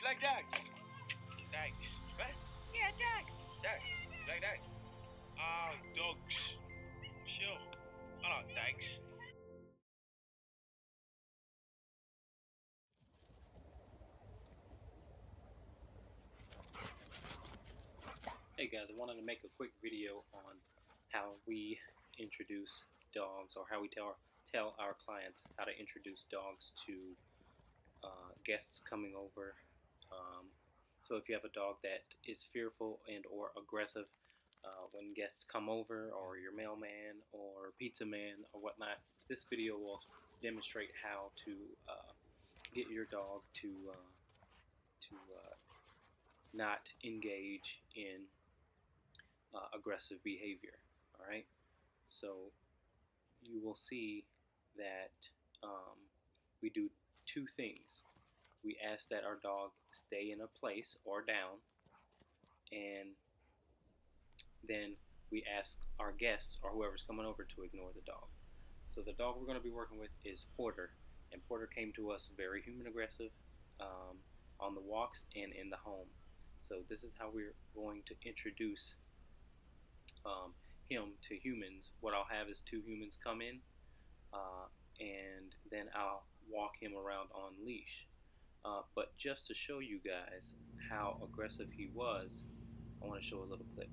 like dogs? Dogs. What? Yeah, dogs. Dogs. You like dogs? Dogs. Sure. I like dogs. Hey guys, I wanted to make a quick video on how we introduce dogs, or how we tell our clients how to introduce dogs to guests coming over. So if you have a dog that is fearful and or aggressive when guests come over, or your mailman or pizza man or whatnot, this video will demonstrate how to get your dog to not engage in aggressive behavior. All right, so you will see that we do two things. We ask that our dog stay in a place or down, and then we ask our guests or whoever's coming over to ignore the dog. So the dog we're going to be working with is Porter, and Porter came to us very human aggressive on the walks and in the home. So this is how we're going to introduce him to humans. What I'll have is two humans come in, and then I'll walk him around on leash. But just to show you guys how aggressive he was, I want to show a little clip.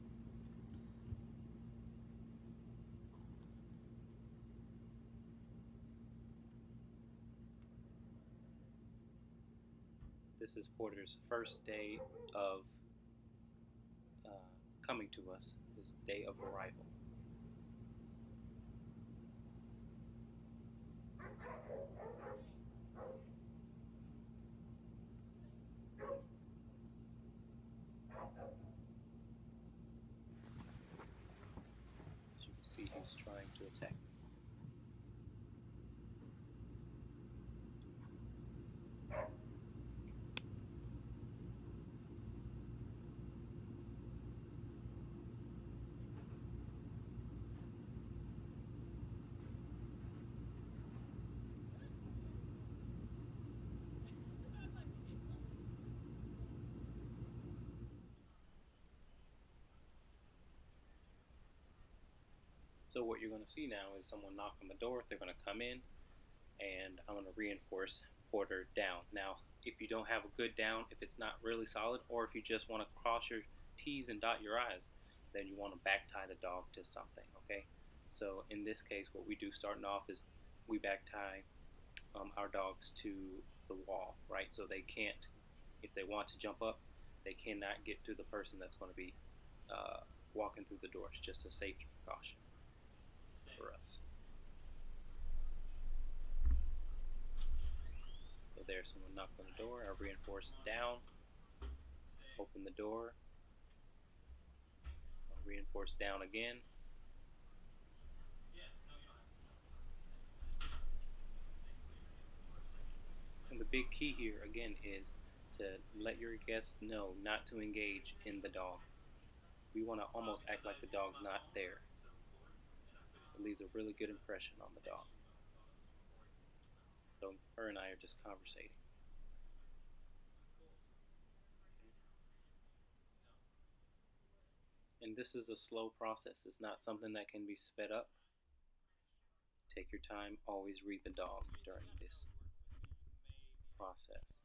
This is Porter's first day of coming to us, his day of arrival. As you can see, he's trying to attack me. So what you're going to see now is someone knock on the door. They're going to come in, and I'm going to reinforce Porter down. Now, if you don't have a good down, if it's not really solid, or if you just want to cross your T's and dot your I's, then you want to back tie the dog to something, okay? So in this case, what we do starting off is we back tie our dogs to the wall, right? So they can't, if they want to jump up, they cannot get to the person that's going to be walking through the door. It's just a safety precaution for us. So there's someone knocked on the door. I reinforce down, open the door, I'll reinforce down again. And the big key here again is to let your guests know not to engage in the dog. We want to almost act like the dog's not there. It leaves a really good impression on the dog. So her and I are just conversating. And this is a slow process. It's not something that can be sped up. Take your time. Always read the dog during this process.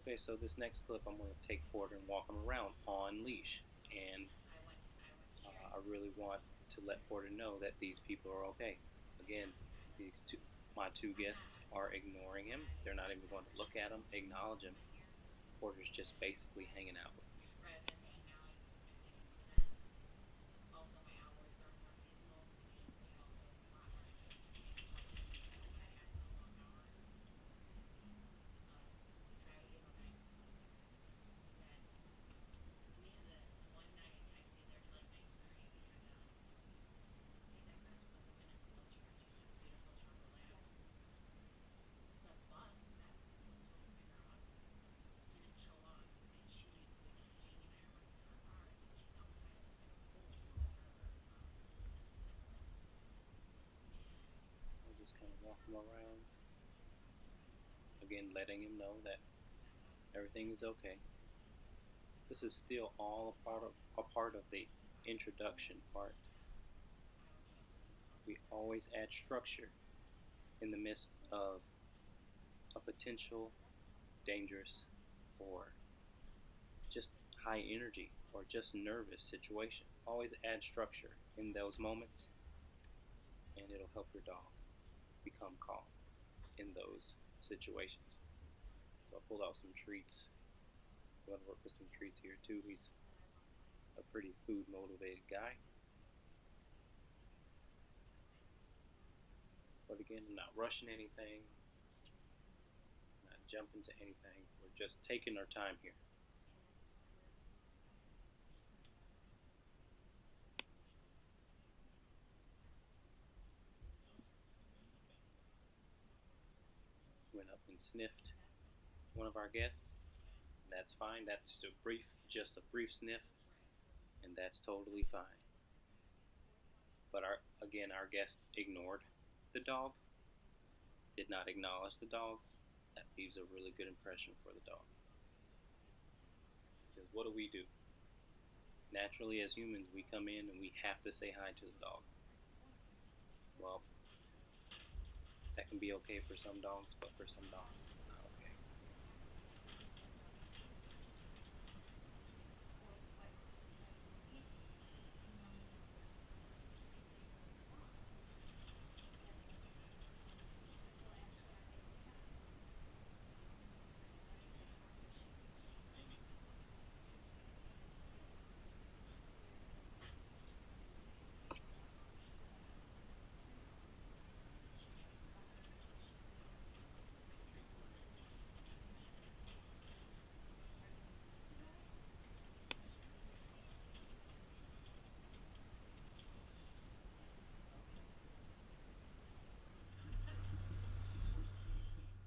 Okay, so this next clip, I'm going to take Porter and walk him around on leash. And I really want to let Porter know that these people are okay. Again, my two guests are ignoring him. They're not even going to look at him, acknowledge him. Porter's just basically hanging out with me. again, letting him know that everything is okay. This is still all a part of the introduction part. We always add structure in the midst of a potential dangerous or just high energy or just nervous situation. Always add structure in those moments, and it'll help your dog become calm in those situations. So I pulled out some treats. I'm going to work with some treats here too. He's a pretty food motivated guy. But again, I'm not rushing anything, not jumping to anything. We're just taking our time here. Went up and sniffed one of our guests. That's fine. That's just a brief sniff, and that's totally fine. But our guest ignored the dog, did not acknowledge the dog. That leaves a really good impression for the dog. Because what do? Naturally, as humans, we come in and we have to say hi to the dog. Well, that can be okay for some dogs, but for some dogs, it's not okay.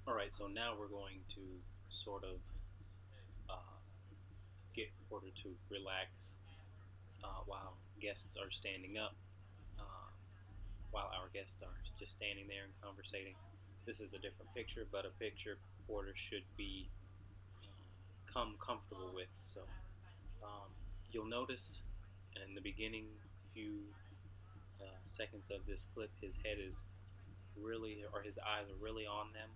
Alright, so now we're going to sort of uh, get Porter to relax while guests are standing up, uh, while our guests are just standing there and conversating. This is a different picture, but a picture Porter should be come comfortable with. So you'll notice in the beginning few seconds of this clip, his head is really, or his eyes are really on them.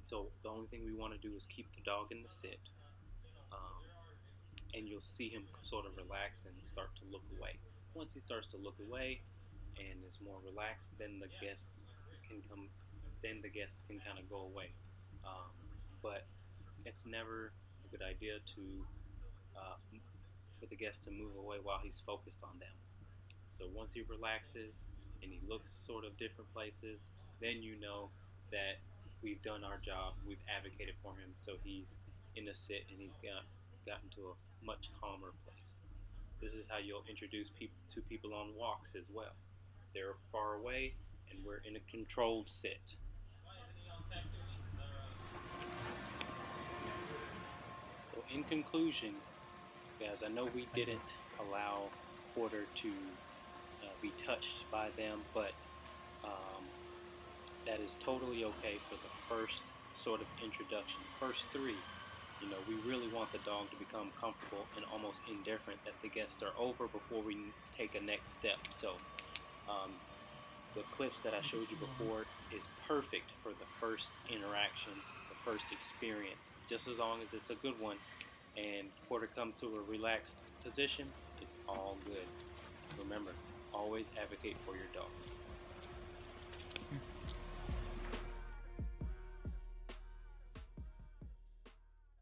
So the only thing we want to do is keep the dog in the sit, and you'll see him sort of relax and start to look away. Once he starts to look away and is more relaxed, then the guests can come. Then the guests can kind of go away. But it's never a good idea to for the guest to move away while he's focused on them. So once he relaxes and he looks sort of different places, then you know that we've done our job, we've advocated for him, so he's in a sit and he's gotten to a much calmer place. This is how you'll introduce people on walks as well. They're far away and we're in a controlled sit. So in conclusion, guys, I know we didn't allow Porter to be touched by them, but that is totally okay for the first sort of introduction. First three, we really want the dog to become comfortable and almost indifferent that the guests are over before we take a next step. So the clips that I showed you before is perfect for the first interaction, the first experience, just as long as it's a good one and Porter comes to a relaxed position, it's all good. Remember, always advocate for your dog.